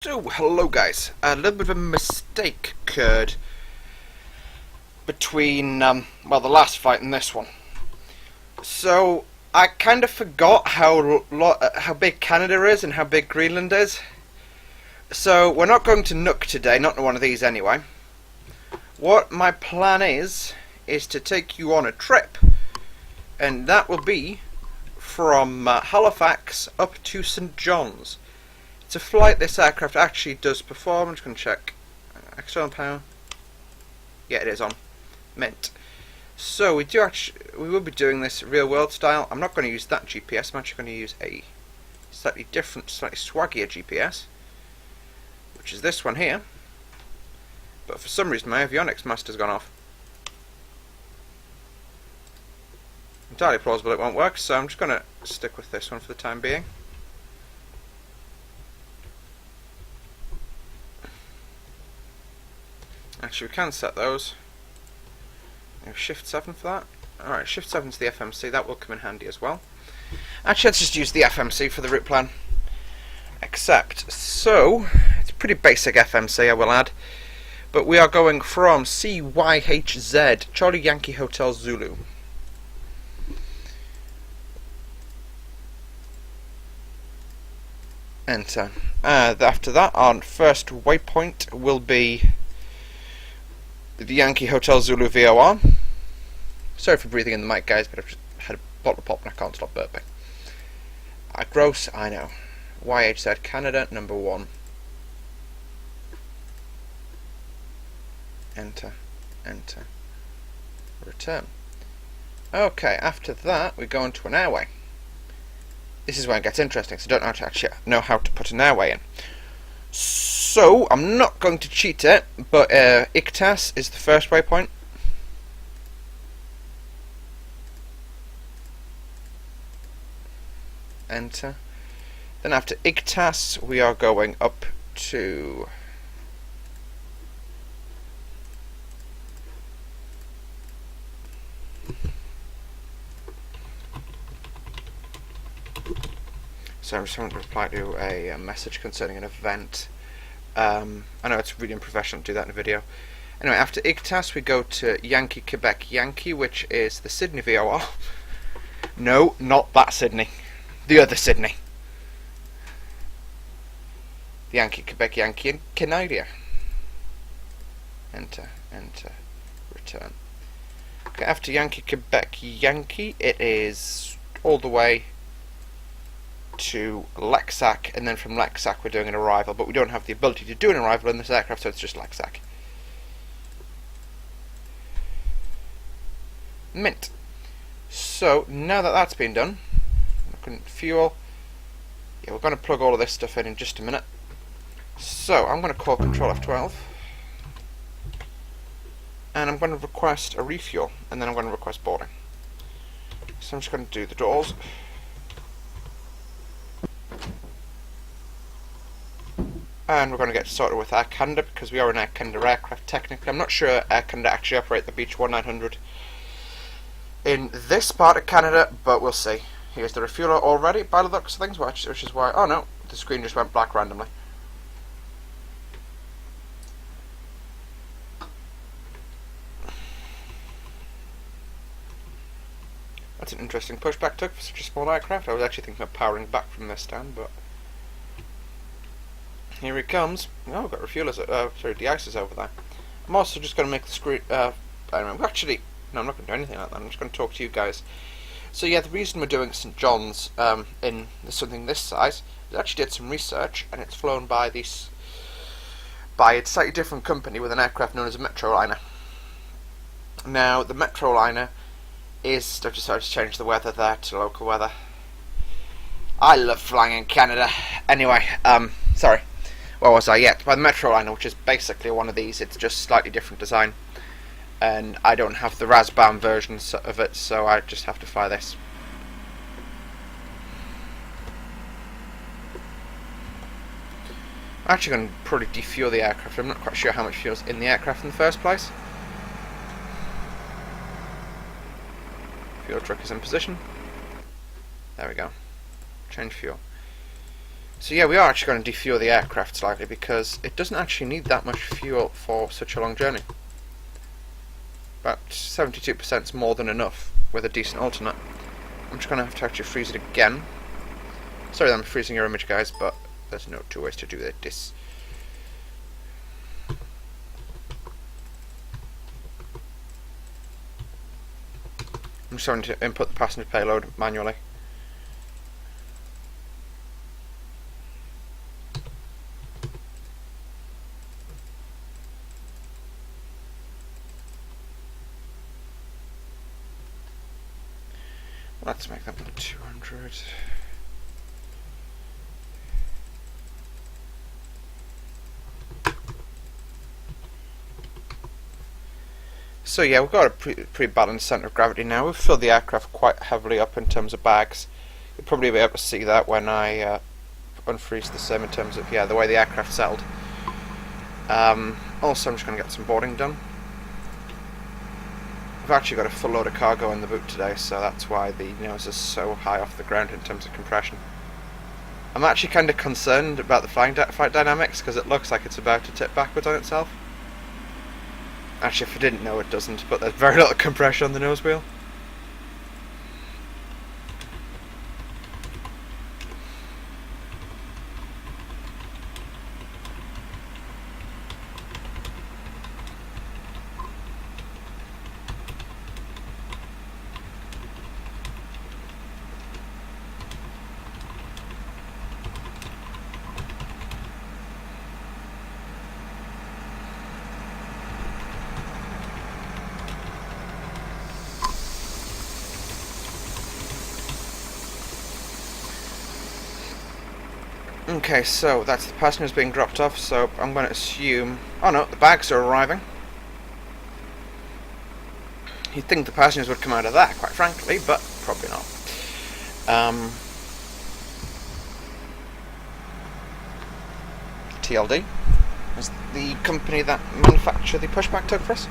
So, hello guys. A little bit of a mistake occurred between, well, the last fight and this one. So, I kind of forgot how big Canada is and how big Greenland is. So, we're not going to Nook today, not to one of these anyway. What my plan is to take you on a trip. And that will be from Halifax up to St Johns. It's a flight this aircraft actually does perform. I'm just going to check. External power. Yeah, it is on. Mint. So we will be doing this real world style. I'm not going to use that GPS. I'm actually going to use a slightly different, slightly swaggier GPS, which is this one here. But for some reason my avionics master's gone off. Entirely plausible it won't work, so I'm just going to stick with this one for the time being. Actually, we can set those. Shift 7 for that. Alright, Shift 7 to the FMC, that will come in handy as well. Actually, let's just use the FMC for the route plan. Except, so, it's a pretty basic FMC, I will add. But we are going from CYHZ, Charlie Yankee Hotel Zulu. Enter. After that, our first waypoint will be the Yankee Hotel Zulu VOR. Sorry for breathing in the mic, guys, but I've just had a bottle of pop and I can't stop burping. Gross, I know. YHZ Canada, number 1. Enter, enter, return. Okay, after that we go into an airway. This is where it gets interesting, so I don't actually know how to put an airway in. So, I'm not going to cheat it, but ICTAS is the first waypoint. Enter. Then after ICTAS, we are going up to... So I'm just going to reply to a message concerning an event. I know it's really unprofessional to do that in a video. Anyway, after ICTAS we go to Yankee Quebec Yankee, which is the Sydney VOR. No, not that Sydney. The other Sydney. The Yankee Quebec Yankee in Canada. Enter, enter, return. Okay, after Yankee Quebec Yankee, it is all the way to Lexac, and then from Lexac we're doing an arrival, but we don't have the ability to do an arrival in this aircraft, so it's just Lexac. Mint. So now that that's been done, fuel. Yeah, we're going to plug all of this stuff in just a minute. So I'm going to call Control F12, and I'm going to request a refuel, and then I'm going to request boarding. So I'm just going to do the doors. And we're going to get started with Air Canada, because we are an Air Canada aircraft technically. I'm not sure Air Canada actually operate the Beech 1900 in this part of Canada, but we'll see. Here's the refueler already, by the looks of things, which is why... Oh no, the screen just went black randomly. That's an interesting pushback took for such a small aircraft. I was actually thinking of powering back from this stand, but... Here he comes. Oh, we've got refuelers. Sorry, de-icers over there. I'm also just going to make the screen... actually, no, I'm not going to do anything like that. I'm just going to talk to you guys. So yeah, the reason we're doing St Johns in something this size is I actually did some research, and it's flown by a slightly different company with an aircraft known as a Metroliner. Now, the Metroliner is... I've decided to change the weather there to local weather. I love flying in Canada. Anyway, sorry. Where was I yet? By the Metroliner, which is basically one of these. It's just slightly different design. And I don't have the Razbam version of it, so I just have to fly this. I'm actually going to probably defuel the aircraft. I'm not quite sure how much fuel's in the aircraft in the first place. Fuel truck is in position. There we go. Change fuel. So yeah, we are actually going to defuel the aircraft slightly because it doesn't actually need that much fuel for such a long journey. About 72% is more than enough with a decent alternate. I'm just going to have to actually freeze it again. Sorry that I'm freezing your image, guys, but there's no two ways to do this. I'm just going to input the passenger payload manually. Let's make that 200. So yeah, we've got a pretty balanced centre of gravity now. We've filled the aircraft quite heavily up in terms of bags. You'll probably be able to see that when I unfreeze the sim in terms of, yeah, the way the aircraft settled. Also, I'm just going to get some boarding done. I've actually got a full load of cargo in the boot today, so that's why the nose is so high off the ground in terms of compression. I'm actually kind of concerned about the flight dynamics because it looks like it's about to tip backwards on itself. Actually, if I didn't know, it doesn't, but there's very little compression on the nose wheel. Okay, so that's the passengers being dropped off, so I'm going to assume... Oh no, the bags are arriving. You'd think the passengers would come out of that, quite frankly, but probably not. TLD is the company that manufacture the pushback tug for us.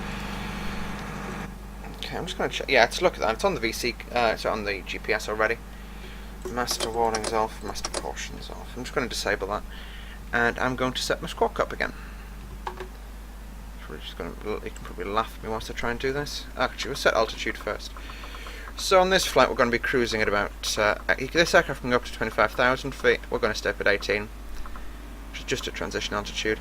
Okay, I'm just going to check. Yeah, let's look at that. It's on the VC, it's on the GPS already. Master warnings off, master cautions off. I'm just going to disable that, and I'm going to set my squawk up again. Just going to, you can probably laugh at me whilst I try and do this. Actually, we'll set altitude first. So on this flight, we're going to be cruising at about. This aircraft can go up to 25,000 feet. We're going to stay up at 18, which is just at transition altitude.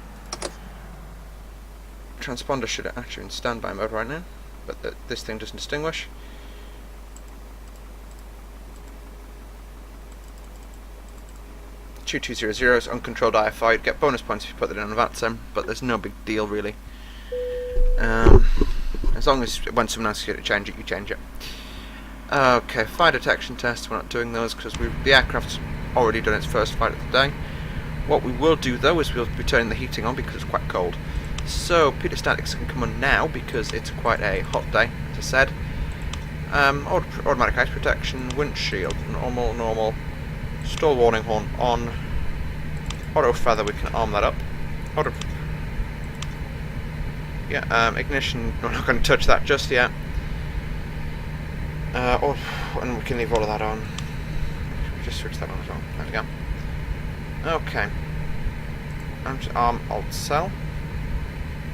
Transponder should actually be in standby mode right now, but this thing doesn't distinguish. 2200 is uncontrolled IFI. You'd get bonus points if you put that in on a VAT sim, but there's no big deal really. As long as when someone asks you to change it, you change it. Okay, fire detection tests. We're not doing those because the aircraft's already done its first flight of the day. What we will do though is we'll be turning the heating on because it's quite cold. So pedestatics can come on now because it's quite a hot day, as I said. Automatic ice protection, windshield, normal. Stall warning horn on. Auto feather, we can arm that up. Ignition, we're not going to touch that just yet. And we can leave all of that on. Just switch that on as well. There we go. Okay. I'm just arm alt cell.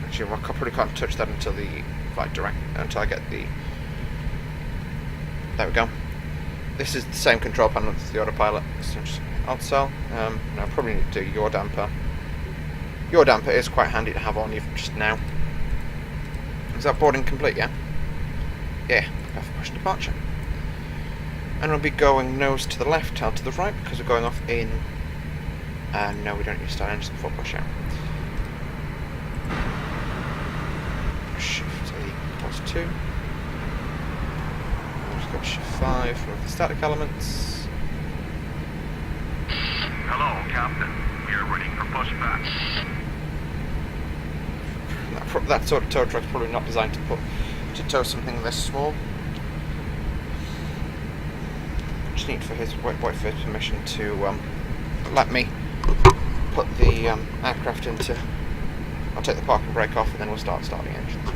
Actually, I probably can't touch that until the flight direct, until I get the. There we go. This is the same control panel as the autopilot. So just alt cell. I probably need to do your damper. Your damper is quite handy to have on even just now. Is that boarding complete? Yeah. Yeah. Prepare for push and departure. And we'll be going nose to the left, tail to the right because we're going off in. No, we don't need to start engines before push out. Shift A equals 2. Just got shift 5 with the static elements. Hello, Captain. We are ready for pushback. That sort of tow truck's probably not designed to tow something this small. Just need for wait for his permission to let me put the aircraft into. I'll take the parking brake off and then we'll start starting engines.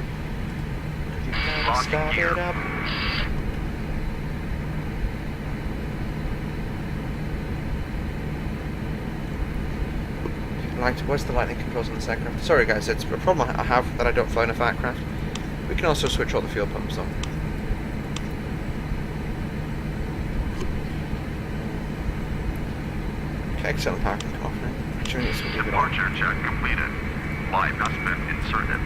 Start it up. where's the lightning controls on this aircraft? Sorry guys, it's a problem I have that I don't fly enough aircraft. We can also switch all the fuel pumps on. Okay, excellent power can come off now. Actually, we need to leave it on. Departure check completed. Light has been inserted.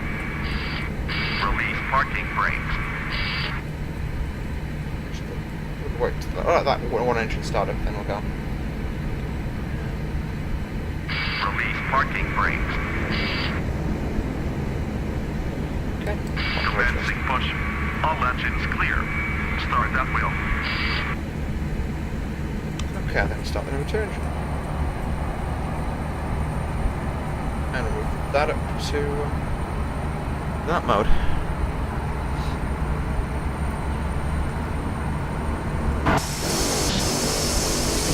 Release parking brakes. Wait, alright, that one engine started, then we'll go. Release parking brakes. Okay. Commencing push. All engines clear. Start that wheel. Okay, then start the number 2 engine. And we'll move that up to that mode.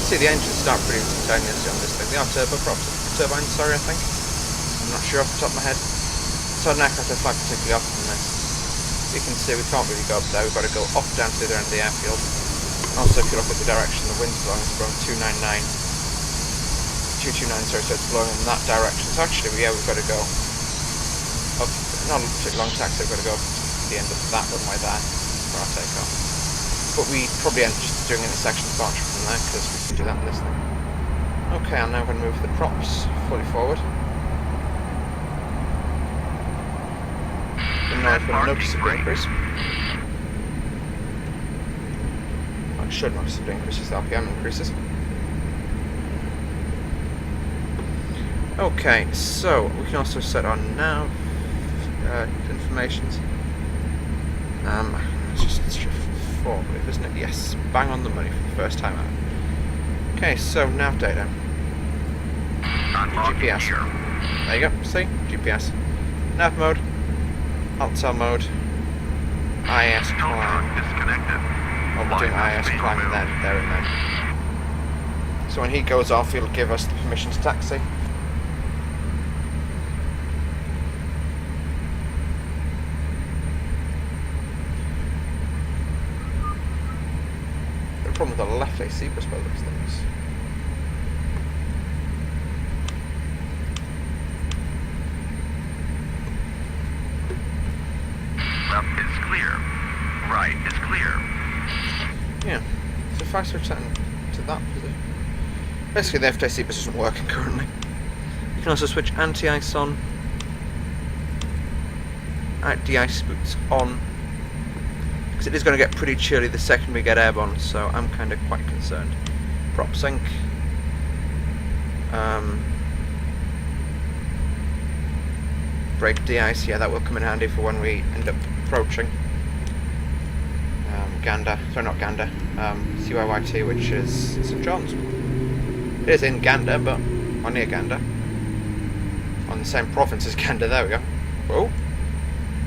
See the engines start pretty instantaneously on this thing. They are turbines, sorry, I think. I'm not sure off the top of my head. So an aircraft I fly particularly often than this. You can see we can't really go up there, we've got to go off down to the other end of the airfield. Also if you look at the direction the wind's blowing, it's blowing 229, sorry, so it's blowing in that direction. So actually, yeah, we've got to go up, not a particularly long taxi, we've got to go up to the end of that runway there for our takeoff. But we probably end up just doing an section departure from there, because we can do that in this thing. Okay, I'm now going to move the props fully forward. And now I've got a noticeable increase. I should noticeably increase as the RPM increases. Okay, so we can also set our nav informations. It's just shift 4, isn't it? Yes, bang on the money for the first time out. Okay, so nav data. GPS. There you go, see? GPS. Nav mode. Altel mode. IS climb. Disconnected. Oh, we're doing IS climb there and then. So when he goes off, he'll give us the permission to taxi. Problem with the left AC bus by those things. Left is clear. Right is clear. Yeah. So if I switch that to that position. Basically the FTC bus isn't working currently. You can also switch anti-ice on. De-ice boots on. It is going to get pretty chilly the second we get airborne, so I'm kind of quite concerned. Prop sync. Brake de-ice, yeah, that will come in handy for when we end up approaching Gander, sorry not Gander, CYYT, which is St Johns. It is in Gander, but, or near Gander. On the same province as Gander, there we go. Whoa.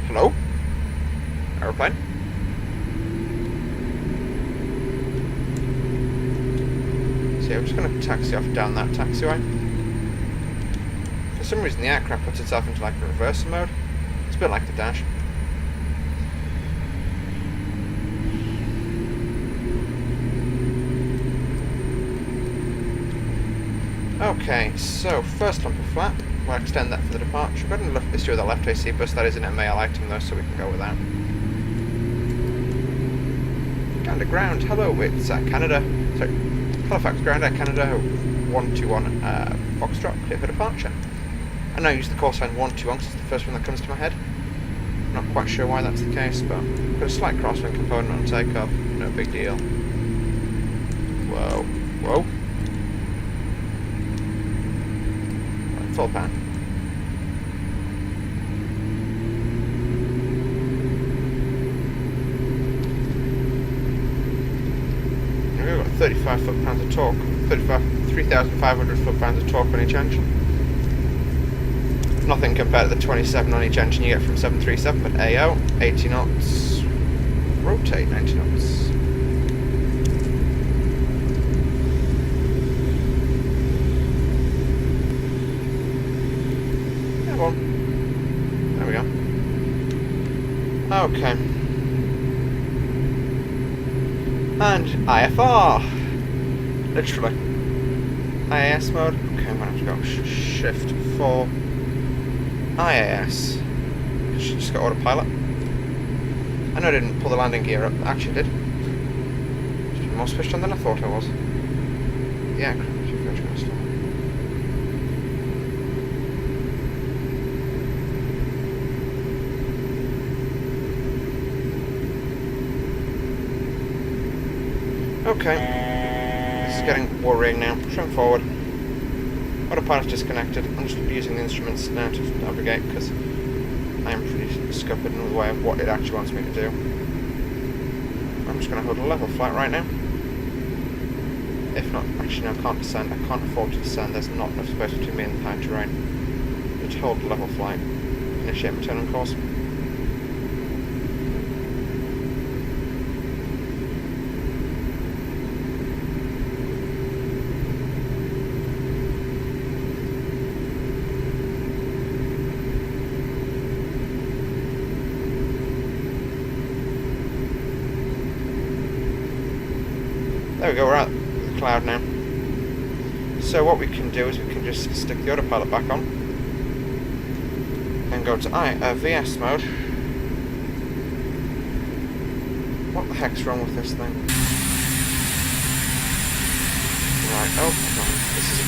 Hello? Aeroplane? So yeah, we're just going to taxi off down that taxiway. For some reason the aircraft puts itself into like a reverse mode. It's a bit like the Dash. Okay, so first lump of flap. We'll extend that for the departure. Go ahead and look at this with the left AC bus. That is an MAL item though, so we can go with that. Underground, hello, it's Canada. Sorry. Halifax Ground Air Canada 121 Foxtrot, clear for departure. I now use the call sign 121 because it's the first one that comes to my head. I'm not quite sure why that's the case, but got a slight crosswind component on takeoff, no big deal. Whoa, whoa. Right, full pan. We've got 35 foot-pounds of torque, 3,500 foot-pounds of torque on each engine. Nothing compared to the 27 on each engine you get from 737, but AO, 80 knots, rotate 90 knots. Come on. There we go. Okay. And IFR! Literally. IAS mode. Okay, I'm gonna have to go shift for IAS. Should just go autopilot. I know I didn't pull the landing gear up. Actually, I did. Just been more switched on than I thought I was. Yeah, okay. This is getting worrying now. Trim forward. Autopilot's disconnected. I'm just using the instruments now to navigate because I am pretty scuppered in the way of what it actually wants me to do. I'm just going to hold a level flight right now. If not, actually no, I can't descend. I can't afford to descend. There's not enough space between me and the high terrain. Just hold level flight. Initiate my turn on course. There we go, we're at the cloud now. So what we can do is we can just stick the autopilot back on and go to VS mode. What the heck's wrong with this thing? Right, oh come on.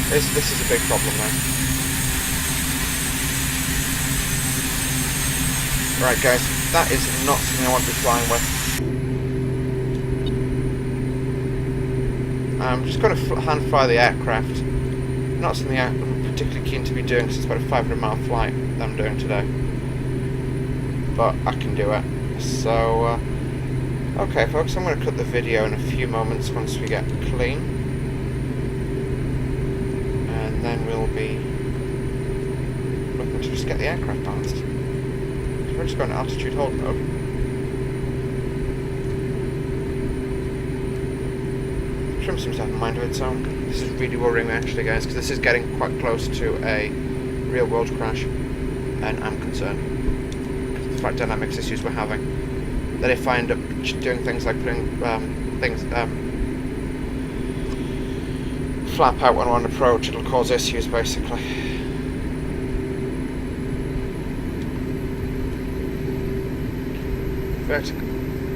This is a big problem now. Right guys, that is not something I want to be flying with. I'm just going to hand fly the aircraft. Not something I'm particularly keen to be doing because it's about a 500-mile flight that I'm doing today. But I can do it. So, okay folks, I'm going to cut the video in a few moments once we get clean. And then we'll be looking to just get the aircraft balanced. So we're just going to altitude hold mode. Trim seems to have a mind of its own. This is really worrying me actually guys, because this is getting quite close to a real world crash and I'm concerned because of the flight dynamics issues we're having. That if I end up doing things like putting flap out when we're on approach, it'll cause issues basically. Vertical,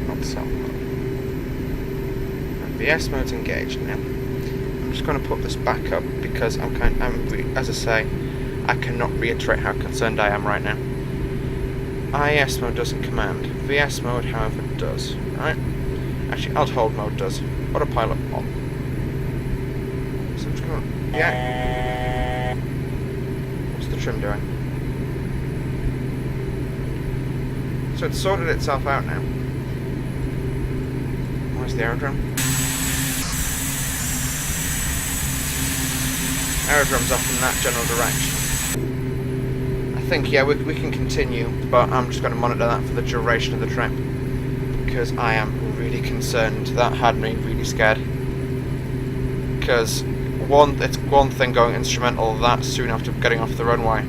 not south mode. VS mode's engaged now. I'm just going to put this back up because as I say, I cannot reiterate how concerned I am right now. IAS mode doesn't command. VS mode, however, does. Right? Actually, alt hold mode does. Autopilot on. So I'm just going to... Yeah. What's the trim doing? So it's sorted itself out now. Where's the aerodrome? Aerodrome's off in that general direction. I think, yeah, we can continue, but I'm just going to monitor that for the duration of the trip. Because I am really concerned. That had me really scared. Because, it's one thing going instrumental that soon after getting off the runway.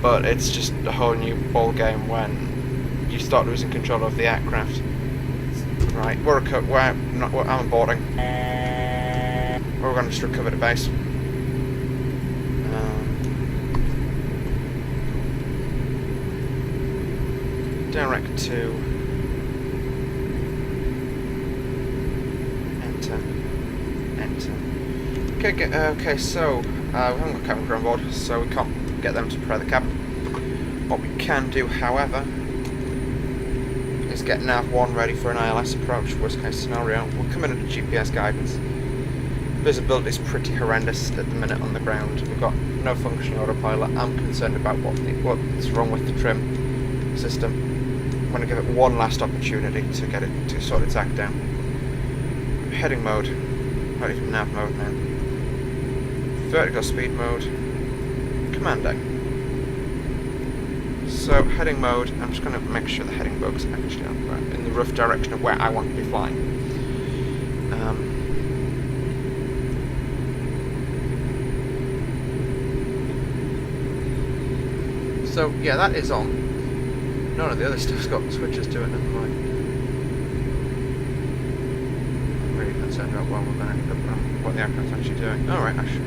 But it's just a whole new ball game when you start losing control of the aircraft. Right, I'm boarding. We're going to just recover the base. Direct to enter. Okay, so we haven't got cabin crew on board, so we can't get them to prepare the cabin. What we can do, however, is get nav1 ready for an ILS approach, worst case scenario. We'll come in under GPS guidance. Visibility is pretty horrendous at the minute on the ground. We've got no functioning autopilot. I'm concerned about what's wrong with the trim system. I'm going to give it one last opportunity to get it to sort its act down. Heading mode. Ready for nav mode now. Vertical speed mode. Commanding. So heading mode. I'm just going to make sure the heading bug's actually in the rough direction of where I want to be flying. So yeah, that is on. None of the other stuff's got switches to it, never mind. I'm really concerned about what the aircraft's actually doing. Alright, actually.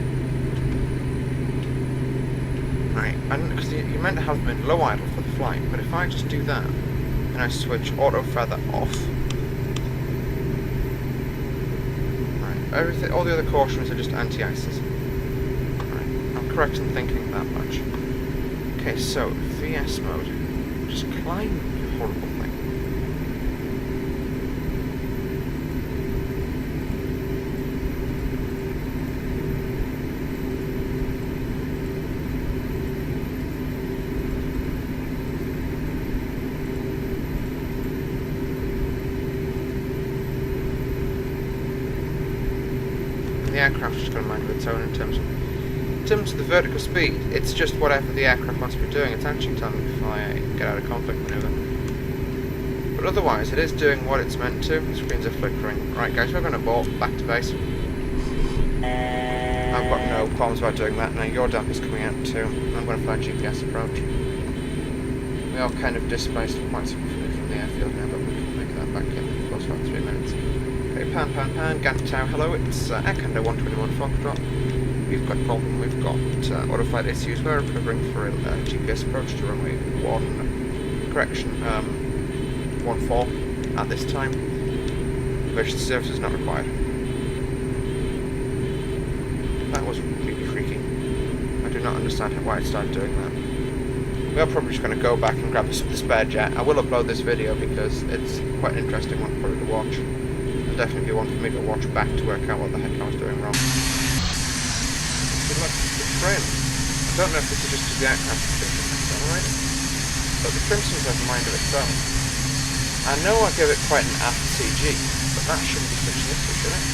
Right, because you meant to have them in low idle for the flight, but if I just do that, and I switch auto feather off, right, all the other cautions are just anti-ices. Right, I'm correct in thinking that much. Okay, so VS mode, just climb, you horrible thing. The aircraft's just going to mind its own in terms of the vertical speed. It's just whatever the aircraft wants to be doing. It's actually telling me to fly, get out of conflict maneuver. But otherwise, it is doing what it's meant to. The screens are flickering. Right, guys, we're going to abort. Back to base. I've got no qualms about doing that. Now your damper's coming out too. I'm going to fly GPS approach. We are kind of displaced quite significantly from the airfield now, but we can make that back in close about 3 minutes. Okay, pan, Gantau, hello, it's ACA121O Halifax drop. We've got a problem, we've got autoflight issues. We're recovering for a GPS approach to runway 14 at this time. Emergency service is not required. That was completely freaky. I do not understand why it started doing that. We are probably just going to go back and grab the spare jet. I will upload this video because it's quite an interesting one for you to watch. Definitely one for me to watch back to work out what the heck I was doing wrong. Good luck with the trim. I don't know if this is just the aircraft thinking accelerating, but the trim seems to have a mind of its own. I know I give it quite an aft CG, but that shouldn't be such an issue, should it?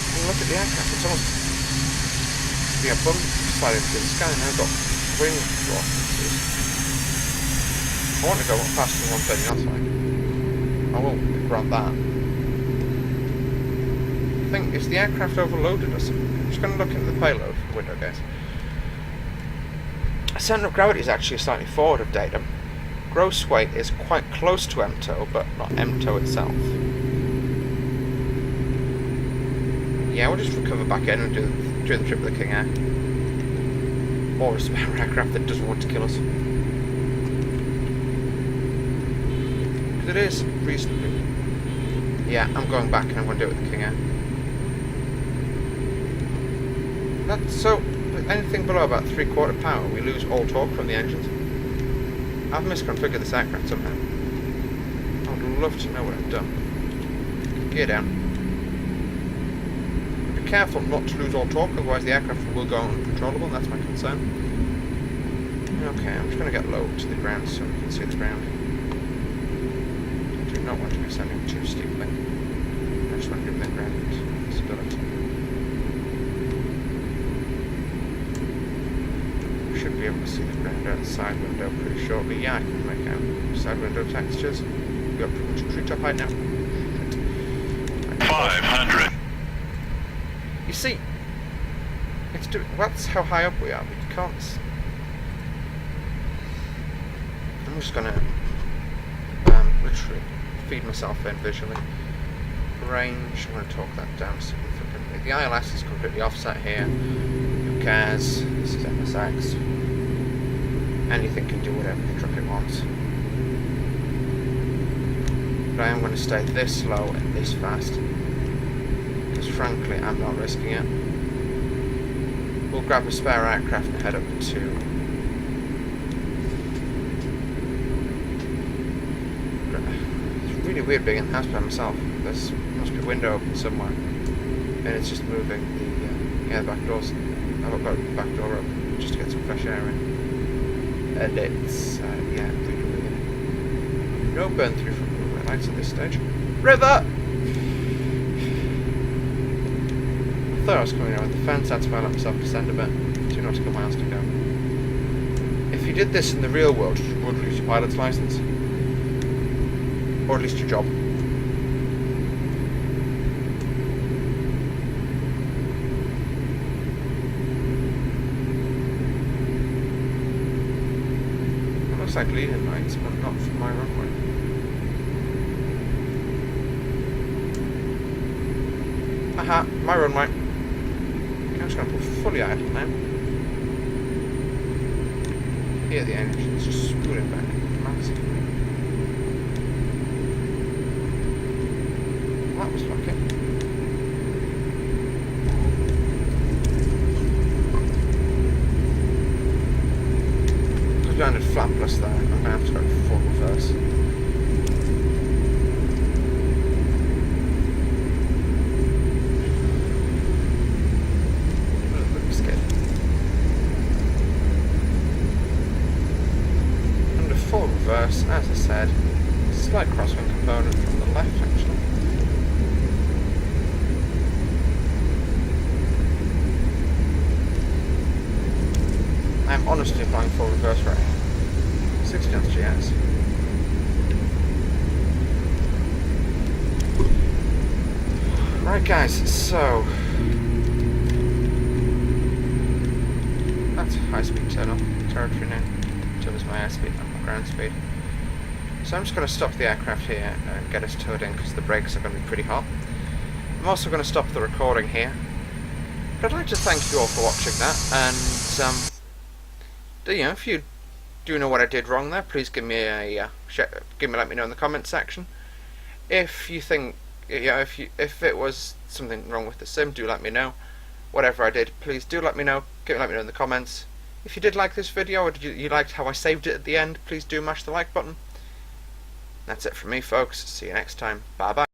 And look at the aircraft, it's almost being a bump sliding through the sky, now I've got wing velocities. I want to go faster than 130 knots, right? I will grab that. I think, is the aircraft overloaded or something? I'm just going to look into the payload window, guys. Centre of gravity is actually slightly forward of datum. Gross weight is quite close to MTOW, but not MTOW itself. Yeah, we'll just recover back in and do the trip with the King Air. Or a spare aircraft that doesn't want to kill us. It is reasonably. Yeah, I'm going back and I'm going to do it with the King Air. That's so. With anything below about 3/4 power, we lose all torque from the engines. I've misconfigured this aircraft somehow. I would love to know what I've done. Gear down. Be careful not to lose all torque, otherwise the aircraft will go uncontrollable. That's my concern. Okay, I'm just going to get low to the ground so we can see the ground. I don't want to be ascending too steeply. I just want to give them ground stability. We should be able to see the ground out the side window pretty shortly. Yeah, I can make out side window textures. We've got pretty much treetop height now. 500. You see, it's that's how high up we are. We can't. I'm just gonna literally feed myself in visually. Range, I'm going to talk that down significantly. The ILS is completely offset here. Who cares? This is MSX. Anything can do whatever the truck it wants. But I am going to stay this low and this fast. Because frankly, I'm not risking it. We'll grab a spare aircraft and head up to really weird being in the house by myself. There must be a window open somewhere, and it's just moving the back doors. I've got the back door open just to get some fresh air in, and it's yeah, really weird. No burn through from the red lights at this stage. River. I thought I was coming around the fence. That's why I let myself descend a bit. 2 nautical miles to go. If you did this in the real world, you would lose your pilot's license. Or at least your job. It looks like leading lights, but not from my runway. Aha, my runway. just going to put fully idle now. Here the engine's just spooling back massively. Well, that was lucky. Because we landed flapless there, I'm going to have to go full reverse. Full reverse, as I said, slight crosswind component from the left actually. I'm honestly flying full reverse right now. 6 knots GS. Right guys, so that's high speed territory now. So is my airspeed, not my ground speed. So I'm just going to stop the aircraft here and get us towed in because the brakes are going to be pretty hot. I'm also going to stop the recording here. But I'd like to thank you all for watching that, and you know, if you do know what I did wrong there, please give me a let me know in the comments section. If you think, you know, if it was something wrong with the sim, do let me know. Whatever I did, please do let me know. Let me know in the comments. If you did like this video, or you liked how I saved it at the end, please do mash the like button. That's it from me, folks. See you next time. Bye bye.